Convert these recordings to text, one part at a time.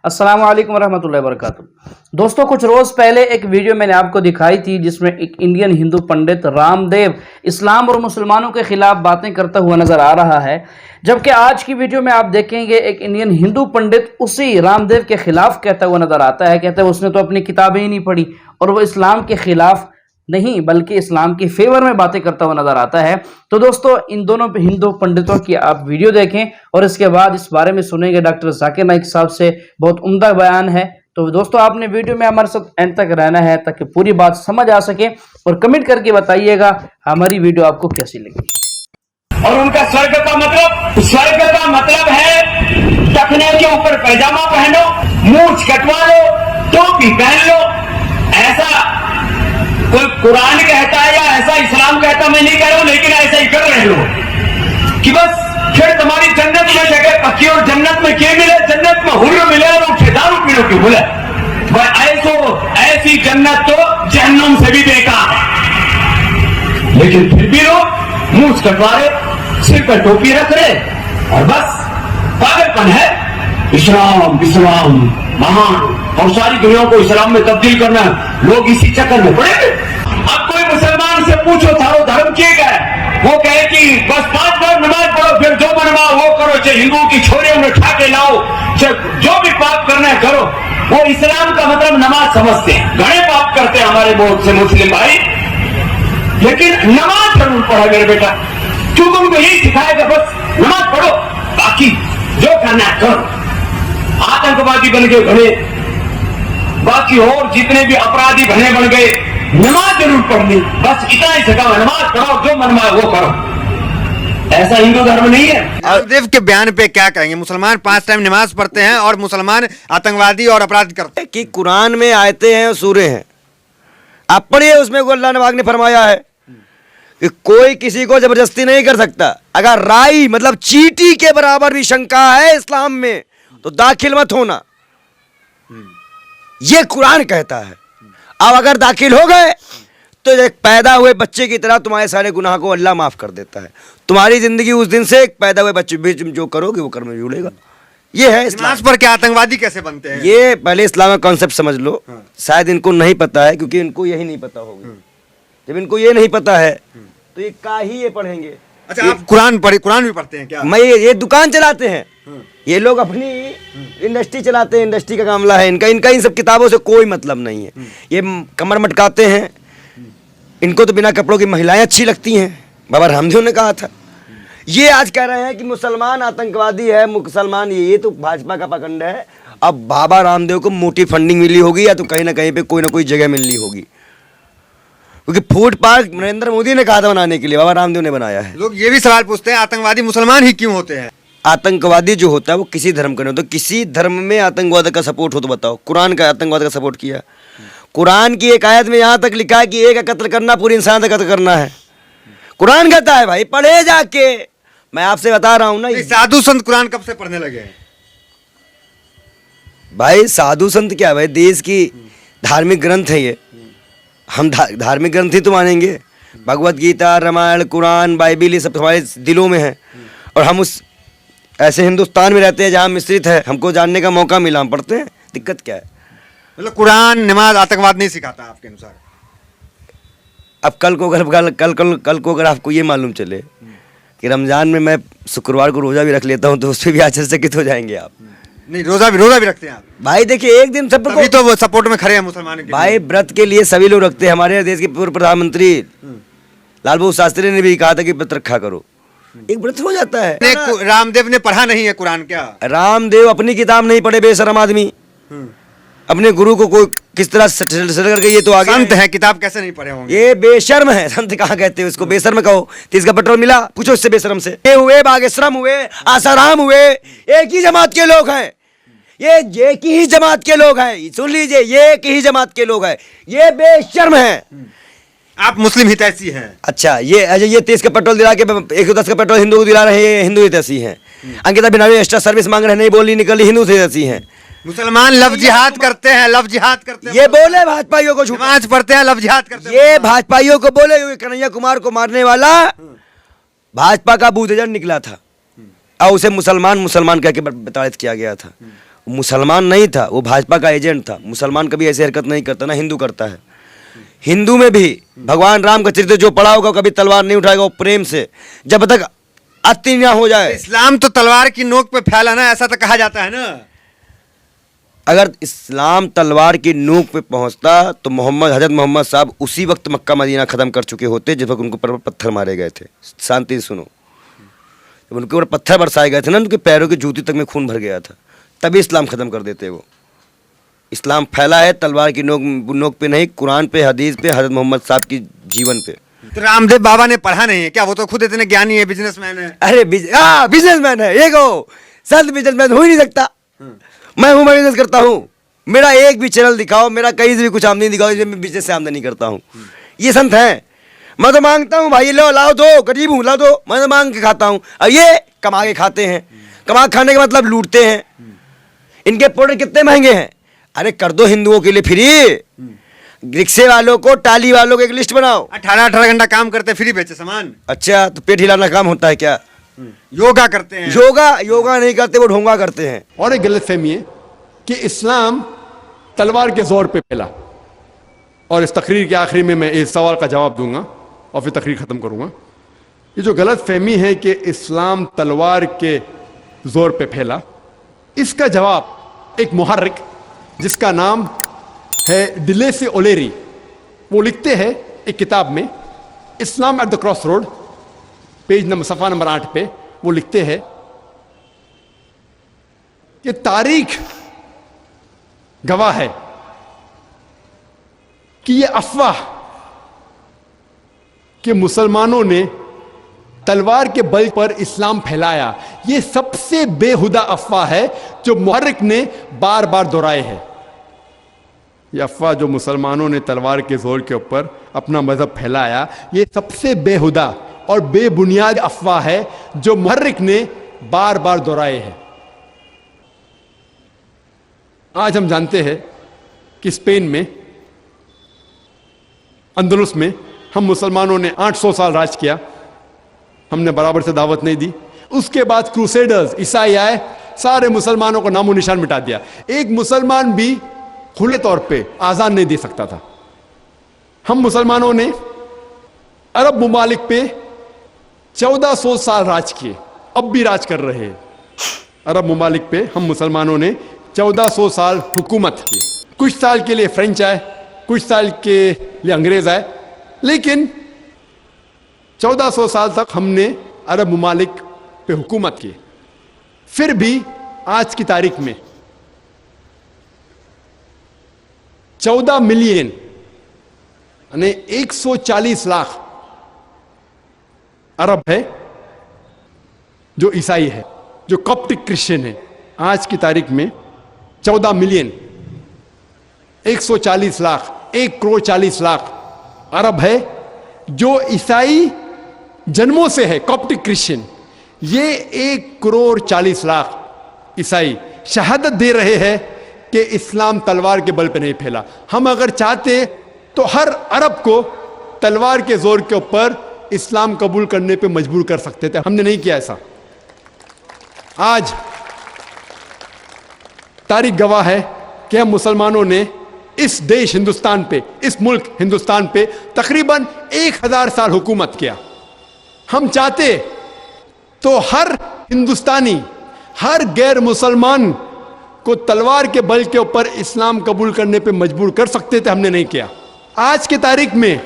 अस्सलाम वालेकुम रहमतुल्लाहि वबरकातुहू। दोस्तों, कुछ रोज पहले एक वीडियो मैंने आपको दिखाई थी जिसमें एक इंडियन हिंदू पंडित रामदेव इस्लाम और मुसलमानों के खिलाफ बातें करता हुआ नजर आ रहा है, जबकि आज की वीडियो में आप देखेंगे एक इंडियन हिंदू पंडित उसी रामदेव के खिलाफ कहता हुआ नजर आता है। कहता है उसने तो अपनी किताबें ही नहीं पढ़ी और वो इस्लाम के खिलाफ नहीं बल्कि इस्लाम के फेवर में बातें करता हुआ नजर आता है। तो दोस्तों, इन दोनों हिंदू पंडितों की आप वीडियो देखें और इसके बाद इस बारे में सुनेंगे डॉक्टर जाकिर नाइक साहब से। बहुत उम्दा बयान है। तो दोस्तों, आपने वीडियो में हमारे साथ एंड तक रहना है ताकि पूरी बात समझ आ सके और कमेंट करके बताइएगा हमारी वीडियो आपको कैसी लगी। और उनका स्वर्ग का मतलब है टखने के ऊपर पैजामा पहनो, मूंछ कटवा लो, टोपी पहन लो। ऐसा कोई कुरान कहता है या ऐसा इस्लाम कहता, मैं नहीं कह रहा हूं, लेकिन ऐसा ही कर रहे लोग कि बस फिर तुम्हारी जन्नत में जगह पक्की और जन्नत में क्या मिले, जन्नत में हुर्र मिले और उठे दारू पीनो क्यों बोले। ऐसी जन्नत तो जहन्नुम से भी बेकार है। लेकिन फिर भी लोग मूंछ कटवा रहे, सिर पर टोपी रख रहे और बस पागलपन है। इस्लाम महान और सारी दुनिया को इस्लाम में तब्दील करना, लोग इसी चक्कर में पड़े। अब कोई मुसलमान से पूछो थारो धर्म क्या है, वो कहे कि बस 5 बार नमाज पढ़ो, फिर जो बनवाओ वो करो, चाहे हिंदुओं की छोरियों में उठा के लाओ, चाहे जो भी पाप करना है करो। वो इस्लाम का मतलब नमाज समझते हैं। घणे पाप करते हैं हमारे बहुत से मुस्लिम भाई, लेकिन नमाज जरूर पढ़ो मेरे बेटा, क्योंकि उनको यही सिखाएगा बस नमाज पढ़ो, बाकी जो करना है करो। आतंकवादी बन गए घने, बाकी और जितने भी अपराधी घने बन गए, नमाज जरूर पढ़नी, बस इतना ही सिखाओ, नमाज पढ़ो, जो मन में वो करो। ऐसा हिंदू धर्म नहीं है। रामदेव के बयान पे क्या कहेंगे? मुसलमान 5 टाइम नमाज पढ़ते हैं और मुसलमान आतंकवादी और अपराध करते हैं कि कुरान में आयतें हैं और सूरे हैं, आप पढ़िए, उसमें अल्लाह पाक ने फरमाया है कि कोई किसी को जबरदस्ती नहीं कर सकता। अगर राई मतलब चींटी के बराबर भी शंका है इस्लाम में तो दाखिल मत होना, ये कुरान कहता है। अब अगर दाखिल हो गए तो एक पैदा हुए बच्चे की तरह तुम्हारे सारे गुनाह को अल्लाह माफ कर देता है। तुम्हारी जिंदगी उस दिन से एक पैदा हुए बच्चे भी जो करोगे वो कर्म में जुड़ेगा। ये है नमाज पर क्या आतंकवादी कैसे बनते हैं? ये पहले इस्लाम का कॉन्सेप्ट समझ लो। शायद इनको नहीं पता है, क्योंकि इनको यही नहीं पता होगा। जब इनको ये नहीं पता है तो ये का ही ये पढ़ेंगे। अच्छा, आप कुरान भी पढ़ते हैं क्या? मैं ये दुकान चलाते हैं, ये लोग अपनी इंडस्ट्री चलाते हैं, इंडस्ट्री का मामला है इनका इन सब किताबों से कोई मतलब नहीं है। ये कमर मटकाते हैं, इनको तो बिना कपड़ों की महिलाएं अच्छी लगती हैं, बाबा रामदेव ने कहा था। ये आज कह रहे हैं कि मुसलमान आतंकवादी है, मुसलमान ये तो भाजपा का पखंड है। अब बाबा रामदेव को मोटी फंडिंग मिली होगी या तो कहीं ना कहीं पे कोई ना कोई जगह मिली होगी, क्योंकि फूड पार्क नरेंद्र मोदी ने कहा था बनाने के लिए, बाबा रामदेव ने बनाया है। लोग ये भी सवाल पूछते हैं आतंकवादी मुसलमान ही क्यों होते हैं? आतंकवादी जो होता है वो किसी धर्म का नहीं होता। किसी धर्म में आतंकवाद का सपोर्ट हो तो बताओ। कुरान का आतंकवाद का सपोर्ट किया? कुरान की एक आयत में यहाँ तक लिखा है कि एक का कत्ल करना पूरी इंसान का कत्ल करना है। कुरान कहता है भाई, पढ़े जाके। मैं आपसे बता रहा हूँ ना, साधु संत कुरान कब से पढ़ने लगे हैं? भाई साधु संत क्या भाई, देश की धार्मिक ग्रंथ है ये, हम धार्मिक ग्रंथ ही तो मानेंगे। भगवत गीता, रामायण, कुरान, बाइबिल, ये सब हमारे दिलों में है। और हम उस ऐसे हिंदुस्तान में रहते हैं जहाँ मिश्रित है, हमको जानने का मौका मिला, हम पढ़ते हैं। दिक्कत क्या है? मतलब कुरान नमाज आतंकवाद नहीं सिखाता आपके अनुसार? अब कल को अगर आपको ये मालूम चले कि रमजान में मैं शुक्रवार को रोजा भी रख लेता हूँ तो उस पर भी आश्चर्यचकित हो जाएंगे आप। नहीं, रोजा भी रखते हैं आप? भाई देखिए, एक दिन सब अभी तो वो सपोर्ट में खड़े हैं मुसलमान के। भाई व्रत के लिए सभी लोग रखते हैं। हमारे देश के पूर्व प्रधानमंत्री लाल बहादुर शास्त्री ने भी कहा था कि व्रत रखा करो, एक व्रत हो जाता है। रामदेव ने पढ़ा नहीं है कुरान क्या? रामदेव अपनी किताब नहीं पढ़े, बेशरम आदमी। अपने गुरु को कोई किस तरह करके ये तो आगे संत है, किताब कैसे नहीं पढ़े होंगे? ये बेशर्म है। संत कहाँ कहते हैं उसको? बेशर्म कहो तो इसका पेट्रोल मिला, पूछो इससे बेशर्म से। ये हुए बागेश्वरम हुए, आसाराम हुए, एक ही जमात के लोग हैं। ये एक ही जमात के लोग हैं, सुन लीजिए, ये एक ही जमात के लोग हैं। ये बेशर्म है। आप मुस्लिम हितैषी हैं? अच्छा, ये 30 का पेट्रोल दिला के 110 का पेट्रोल हिंदू को दिला रहे हैं, हिंदू हितैषी हैं। अंकिता बिनावी एक्स्ट्रा सर्विस मांग रहे हैं, नहीं बोली निकली, हिंदू हितैषी हैं। मुसलमान लव जिहाद करते हैं, ये बोले भाजपाइयों को, नमाज पढ़ते हैं, लव जिहाद करते हैं। ये भाजपाइयों को बोले, कन्हैया कुमार को मारने वाला भाजपा का बूथ एजेंट निकला था और उसे मुसलमान कह के प्रताड़ित किया गया था। मुसलमान नहीं था, वो भाजपा का एजेंट था। मुसलमान कभी ऐसी हरकत नहीं करता, ना हिंदू करता है। हिंदू में भी भगवान राम का चरित्र जो पढ़ा होगा, कभी तलवार नहीं उठाएगा, वो प्रेम से, जब तक अति ना हो जाए। इस्लाम तो तलवार की नोक पे फैला ना, ऐसा तो कहा जाता है ना। अगर इस्लाम तलवार की नोक पे पहुंचता तो हजरत मोहम्मद साहब उसी वक्त मक्का मदीना ख़त्म कर चुके होते जिस वक्त उनको ऊपर पत्थर मारे गए थे। शांति से सुनो, जब उनके ऊपर पत्थर बरसाए गए थे ना, उनके पैरों की जूती तक में खून भर गया था, तभी इस्लाम ख़त्म कर देते वो। इस्लाम फैला है तलवार की नोक पे नहीं, कुरान पे, हदीस पे, हजरत मोहम्मद साहब की जीवन पे। तो रामदेव बाबा ने पढ़ा नहीं है क्या? वो तो खुद इतने ज्ञानी है, बिजनेसमैन है। अरे बिजनेसमैन है, ये कहो संत बिजनेसमैन हो ही नहीं सकता। मैं बिजनेस करता हूँ, मेरा एक भी चैनल दिखाओ, मेरा कहीं से भी कुछ आमदनी दिखाओ, इसमें मैं बिजनेस से आमदनी करता हूँ। ये संत हैं। मैं तो मांगता हूँ भाई, लो लाओ दो, गरीब हूँ ला दो, मैं तो मांग के खाता हूँ, और ये कमा के खाते हैं। कमा खाने का मतलब लूटते हैं। इनके प्रोडक्ट कितने महंगे हैं। अरे कर दो हिंदुओं के लिए फ्री, रिक्शे वालों को, टाली वालों को एक लिस्ट बनाओ। 18-18 घंटा काम करते, फ्री बेचे सामान। अच्छा, तो पेट हिलाना काम होता है क्या? योगा करते हैं। योगा नहीं करते, वो ढोंगा करते हैं। और एक गलतफहमी है कि इस्लाम तलवार के जोर पे फैला। और इस तकरीर के आखिरी में मैं इस सवाल का जवाब दूंगा और फिर तकरीर खत्म करूंगा। ये जो गलतफहमी है कि इस्लाम तलवार के जोर पे फैला, इसका जवाब एक मुहर्रिक जिसका नाम है डिलेसी ओलेरी, वो लिखते हैं एक किताब में, Islam at the cross road, page number सफ़ा नंबर 8 पे वो लिखते हैं कि तारीख गवाह है कि ये अफवाह कि मुसलमानों ने तलवार के बल पर इस्लाम फैलाया, ये सबसे बेहुदा अफवाह है जो मुहर्रिक ने बार बार दोहराए है। ये अफवाह जो मुसलमानों ने तलवार के जोर के ऊपर अपना मजहब फैलाया, ये सबसे बेहुदा और बेबुनियाद अफवाह है जो मुहर्रिक ने बार बार दोहराए है। आज हम जानते हैं कि स्पेन में, अंदलुस में हम मुसलमानों ने 800 साल राज किया, हमने बराबर से दावत नहीं दी। उसके बाद क्रूसेडर्स, ईसाई आए, सारे मुसलमानों को नामो निशान मिटा दिया। एक मुसलमान भी खुले तौर पे आजान नहीं दे सकता था। हम मुसलमानों ने अरब मुमालिक पे 1400 साल राज किए, अब भी राज कर रहे हैं। अरब मुमालिक पे हम मुसलमानों ने 1400 साल हुकूमत की। कुछ साल के लिए फ्रेंच आए, कुछ साल के लिए अंग्रेज आए, लेकिन 1400 साल तक हमने अरब मुमालिक पे हुकूमत की। फिर भी आज की तारीख में 14 मिलियन यानी 140 लाख अरब है जो ईसाई है, जो कॉप्टिक क्रिश्चियन है। आज की तारीख में 14 मिलियन 140 लाख 1 करोड़ 40 लाख अरब है जो ईसाई जन्मों से है, कॉप्टिक क्रिश्चियन। ये 1 करोड़ 40 लाख ईसाई शहादत दे रहे हैं कि इस्लाम तलवार के बल पे नहीं फैला। हम अगर चाहते तो हर अरब को तलवार के जोर के ऊपर इस्लाम कबूल करने पे मजबूर कर सकते थे, हमने नहीं किया ऐसा। आज तारीख गवाह है कि हम मुसलमानों ने इस देश हिंदुस्तान पे, इस मुल्क हिंदुस्तान पे तकरीबन 1000 साल हुकूमत किया। हम चाहते तो हर हिंदुस्तानी, हर गैर मुसलमान को तलवार के बल के ऊपर इस्लाम कबूल करने पे मजबूर कर सकते थे, हमने नहीं किया। आज की तारीख में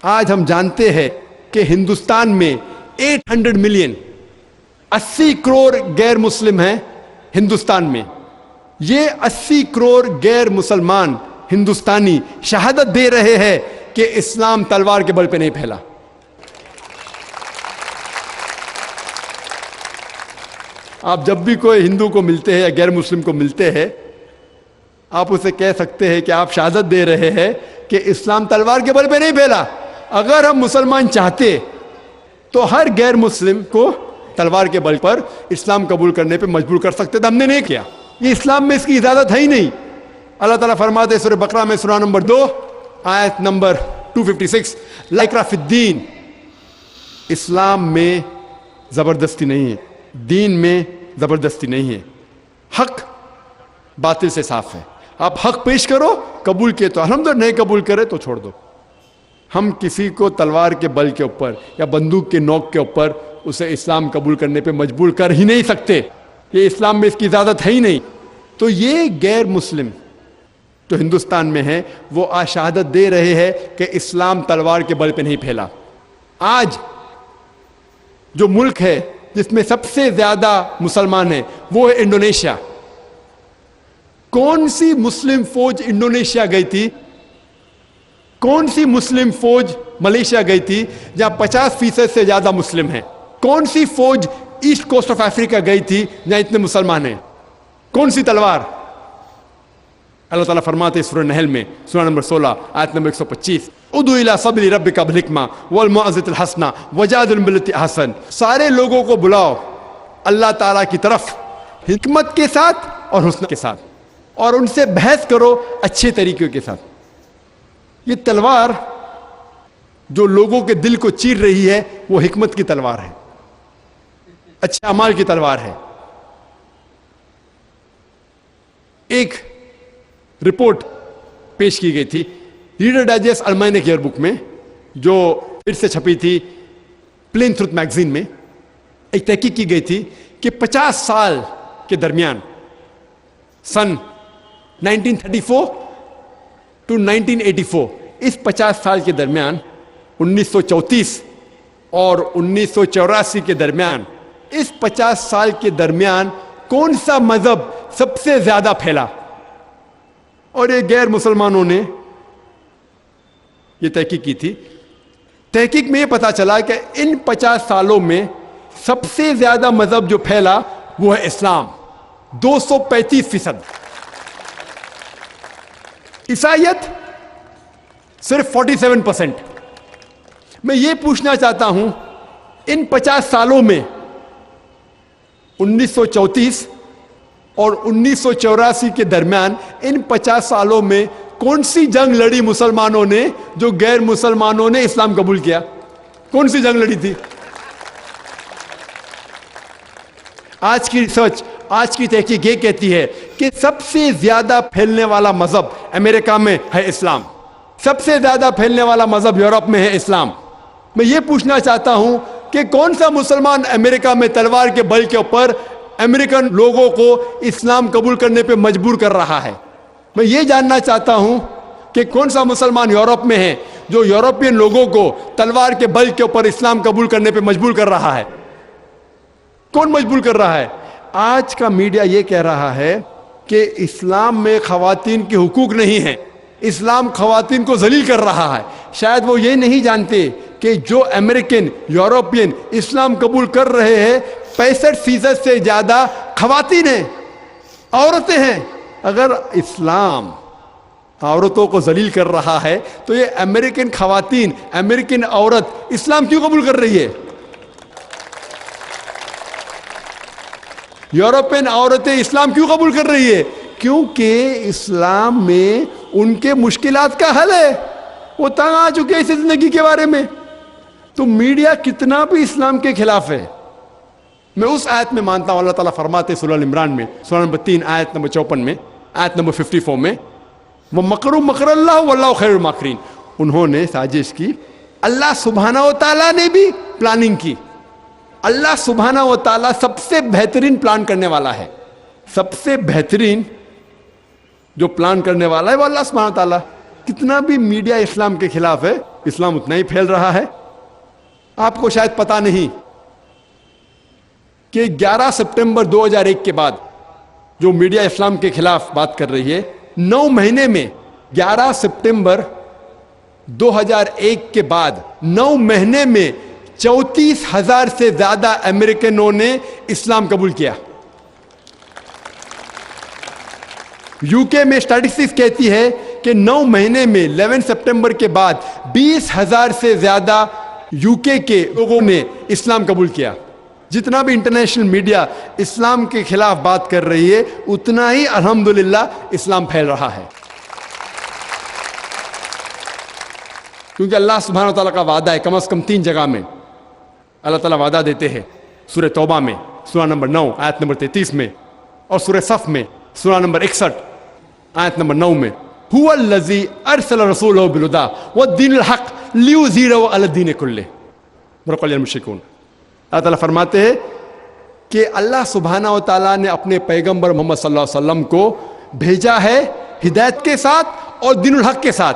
आज हम जानते हैं कि हिंदुस्तान में 800 मिलियन 80 करोड़ गैर मुस्लिम हैं हिंदुस्तान में। ये 80 करोड़ गैर मुसलमान हिंदुस्तानी शहादत दे रहे हैं कि इस्लाम तलवार के बल पे नहीं फैला। आप जब भी कोई हिंदू को मिलते हैं या गैर मुस्लिम को मिलते हैं, आप उसे कह सकते हैं कि आप शहादत दे रहे हैं कि इस्लाम तलवार के बल पे नहीं फैला। अगर हम मुसलमान चाहते तो हर गैर मुस्लिम को तलवार के बल पर इस्लाम कबूल करने पे मजबूर कर सकते थे, हमने नहीं किया। ये इस्लाम में इसकी इजाजत है ही नहीं। अल्लाह ताला फरमाते सूरह बकरा में सूरह नंबर 2 आयत नंबर 256, ला इकराह फिद्दीन, इस्लाम में जबरदस्ती नहीं है, दीन में ज़बरदस्ती नहीं है। हक बातिल से साफ है। आप हक पेश करो, कबूल किए तो अल्हम्दुलिल्लाह, नहीं कबूल करे तो छोड़ दो। हम किसी को तलवार के बल के ऊपर या बंदूक के नोक के ऊपर उसे इस्लाम कबूल करने पे मजबूर कर ही नहीं सकते। ये इस्लाम में इसकी इजाज़त है ही नहीं। तो ये गैर मुस्लिम जो हिंदुस्तान में है वो आज शहादत दे रहे हैं कि इस्लाम तलवार के बल पे नहीं फैला। आज जो मुल्क है जिसमें सबसे ज्यादा मुसलमान है वो है इंडोनेशिया। कौन सी मुस्लिम फौज इंडोनेशिया गई थी? कौन सी मुस्लिम फौज मलेशिया गई थी जहां 50% से ज्यादा मुस्लिम हैं? कौन सी फौज ईस्ट कोस्ट ऑफ अफ्रीका गई थी जहां इतने मुसलमान हैं? कौन सी तलवार? अल्लाह ताला फरमाते हैं सूरह नहल में, सूरह नंबर 16 आयत नंबर 125, उदु इला सबीली रब्बिका बिल हिकमा वल मौइज़तिल हसना वजादिल बिल्लती अहसन। सारे लोगों को बुलाओ अल्लाह ताला की तरफ हिकमत के साथ और हुस्न के साथ, और उनसे बहस करो अच्छे तरीके के साथ। ये तलवार जो लोगों के दिल को चीर रही है वो हिकमत की तलवार है, अच्छे अमाल की तलवार है। एक रिपोर्ट पेश की गई थी रीडर डाइजेस्ट अलमाइनिक ईयर बुक में, जो फिर से छपी थी प्लेन ट्रुथ मैगजीन में। एक तहकीक की गई थी कि 50 साल के दरमियान, सन 1934 टू 1984, इस 50 साल के दरमियान 1934 और 1984 के दरमियान, इस 50 साल के दरमियान कौन सा मजहब सबसे ज्यादा फैला? और ये गैर मुसलमानों ने ये तहकीक की थी। तहकीक में ये पता चला कि इन 50 सालों में सबसे ज्यादा मजहब जो फैला वो है इस्लाम, 235%। ईसाईयत सिर्फ 47%। मैं ये पूछना चाहता हूं, इन 50 सालों में 1934 और 1984 के दरमियान, इन 50 सालों में कौन सी जंग लड़ी मुसलमानों ने जो गैर मुसलमानों ने इस्लाम कबूल किया? कौन सी जंग लड़ी थी? आज की रिसर्च, आज की तहकीक ये कहती है कि सबसे ज्यादा फैलने वाला मजहब अमेरिका में है इस्लाम, सबसे ज्यादा फैलने वाला मजहब यूरोप में है इस्लाम। मैं ये पूछना चाहता हूं कि कौन सा मुसलमान अमेरिका में तलवार के बल के ऊपर अमेरिकन लोगों को इस्लाम कबूल करने पे मजबूर कर रहा है? मैं ये जानना चाहता हूं कि कौन सा मुसलमान यूरोप में है जो यूरोपियन लोगों को तलवार के बल के ऊपर इस्लाम कबूल करने पे मजबूर कर रहा है? कौन मजबूर कर रहा है? आज का मीडिया ये कह रहा है कि इस्लाम में खवातीन के हुकूक नहीं है, इस्लाम खवातीन को जलील कर रहा है। शायद वो ये नहीं जानते कि जो अमेरिकन, यूरोपियन इस्लाम कबूल कर रहे हैं 65% से ज्यादा खवातीन हैं, औरतें हैं। अगर इस्लाम औरतों को जलील कर रहा है तो ये अमेरिकन खवातीन, अमेरिकन औरत इस्लाम क्यों कबूल कर रही है? यूरोपियन औरतें इस्लाम क्यों कबूल कर रही है? क्योंकि इस्लाम में उनके मुश्किलात का हल है, वो तंग आ चुके हैं इस जिंदगी के बारे में। तो मीडिया कितना भी इस्लाम के खिलाफ है। मैं उस आयत में मानता हूं, अल्लाह ताला फरमाते सूरह अल इमरान में, सूरह नंबर 3 आयत नंबर 54 में, आयत नंबर 54 में, वो मकरू मकरल्लाह वल्लाहु खैरुल माकिरीन। उन्होंने साजिश की, अल्लाह सुब्हानहू व तआला ने भी प्लानिंग की। अल्लाह सुब्हानहू व तआला सबसे बेहतरीन प्लान करने वाला है। सबसे बेहतरीन जो प्लान करने वाला है वो अल्लाह सुब्हानहू व तआला। कितना भी मीडिया इस्लाम के खिलाफ है, इस्लाम उतना ही फैल रहा है। आपको शायद पता नहीं कि 11 सितंबर 2001 के बाद जो मीडिया इस्लाम के खिलाफ बात कर रही है, 9 महीने में 11 सितंबर 2001 के बाद 9 महीने में 34,000 से ज्यादा अमेरिकनों ने इस्लाम कबूल किया। यूके में स्टैटिस्टिक्स कहती है कि 9 महीने में 11 सितंबर के बाद 20,000 से ज्यादा यूके के लोगों ने इस्लाम कबूल किया। जितना भी इंटरनेशनल मीडिया इस्लाम के खिलाफ बात कर रही है, उतना ही अल्हम्दुलिल्लाह इस्लाम फैल रहा है। क्योंकि अल्लाह सुब्हानहू व तआला का वादा है, कम से कम 3 जगह में अल्लाह ताला वादा देते हैं। सूरह तौबा में सूरा नंबर 9 आयत नंबर 33 में, और सूरह सफ में सूरा नंबर 61 आयत नंबर 9 में, हुवल्लज़ी अरसल रसूलहु बिल-हुदा वद्दीनिल हक़ लियुज़हिरहु अलद्दीनि कुल्लिहि वलौ मुश्रिकून। अल्लाह ताला फरमाते हैं कि अल्लाह सुब्हानहू व तआला ने अपने पैगंबर मोहम्मद सल्लल्लाहु अलैहि वसल्लम को भेजा है हिदायत के साथ और दीनुल हक के साथ,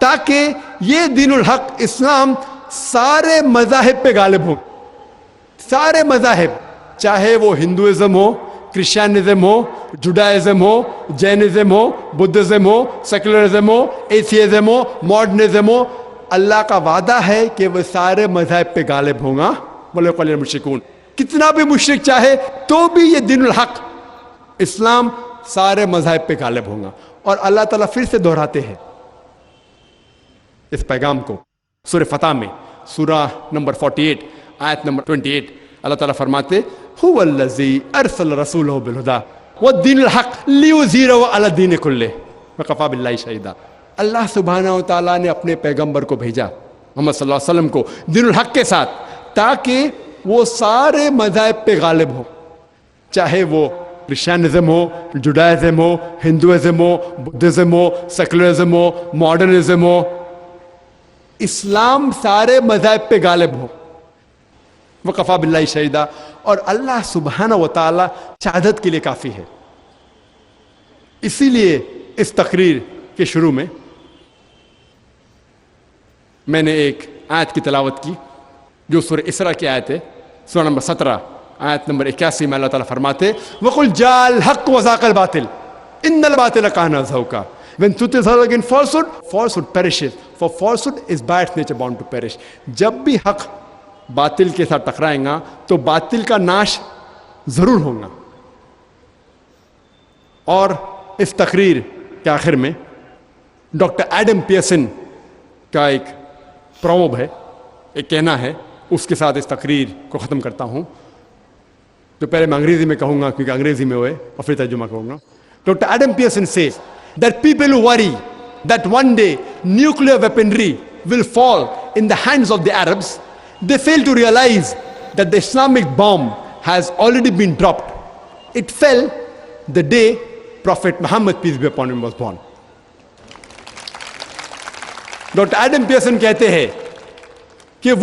ताकि ये दीनुल हक इस्लाम सारे मज़ाहिब पे गालिब हो। सारे मज़ाहिब, चाहे वो हिंदुइज्म हो, क्रिश्चियनिज्म हो, जुडाइज्म हो, जैनिज्म हो, बुद्धिज्म हो, सेकुलरिज्म हो, एथियज्म हो, मॉडर्निज्म हो, अल्लाह का वादा है कि वह सारे मज़ाहिब पे गालिब होगा। वलौ मुश्रिकून, कितना भी मुश्रिक चाहे तो भी ये दीनुल हक इस्लाम सारे मज़ाहिब पे गालिब होगा। और अल्लाह ताला फिर से दोहराते हैं इस पैगाम को सूरह फतह में, सूरा नंबर 48 आयत नंबर 28, अल्लाह ताला फरमाते हुवल्लज़ी अरसल रसूलहु बिल-हुदा वद्दीनिल हक़ लियुज़हिरहु अलद्दीनि कुल्लिहि वकफ़ा बिल्लाहि शहीदा। अल्लाह सुब्हानहू व तआला ने अपने पैगंबर को भेजा मोहम्मद सल्लल्लाहु अलैहि वसल्लम को दीनुल हक़ के साथ, ताकि वो सारे मज़ाहिब पे गालिब हो, चाहे वो क्रिश्चियनिज्म हो, जुडाइज्म हो, हिंदुइज्म हो, बुद्धिज्म हो, सेकुलरिज्म हो, मॉडर्निज्म हो, इस्लाम सारे मज़ाहिब पे गालिब हो। वकफ़ा बिल्लाहि शहीदा, और अल्लाह सुब्हानहू व तआला शहादत के लिए काफ़ी है। इसीलिए इस तकरीर के शुरू में मैंने एक आयत की तिलावत की जो सूरह इसरा की आयत है, सूरा नंबर 17 आयत नंबर 81 में अल्लाह ताला फरमाते वक़ुल जाअल हक़्क़ु व ज़ाक़ल बातिल इन्नल बातिल काना ज़हूक़ा। When truth is heard against falsehood, falsehood perishes, for falsehood is by its nature bound to perish. जब भी हक बातिल के साथ टकराएगा तो बातिल का नाश जरूर होगा। और इस तकरीर के आखिर में डॉक्टर एडम पियर्सन का एक प्रॉवर्ब है, एक कहना है, उसके साथ इस तकरीर को ख़त्म करता हूँ। तो पहले मैं अंग्रेज़ी में कहूँगा क्योंकि अंग्रेज़ी में हुए, और फिर तर्जुमा करूँगा। Doctor Adam Pearson says that people who worry that one day nuclear weaponry will fall in the hands of the Arabs, they fail to realize that the Islamic bomb has already been dropped. It fell the day Prophet Muhammad, peace be upon him, was born. Doctor Adam Pearson कहते हैं कि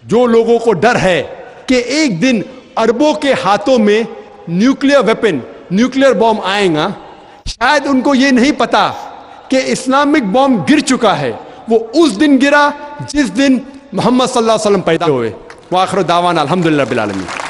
जो लोगों को डर है कि एक दिन अरबों के हाथों में न्यूक्लियर वेपन, न्यूक्लियर बॉम्ब आएगा, शायद उनको ये नहीं पता कि इस्लामिक बॉम्ब गिर चुका है। वो उस दिन गिरा जिस दिन मोहम्मद सल्लल्लाहु अलैहि वसल्लम पैदा हुए। व आखिर दावाना अल्हम्दुलिल्लाह बिल आलमीन।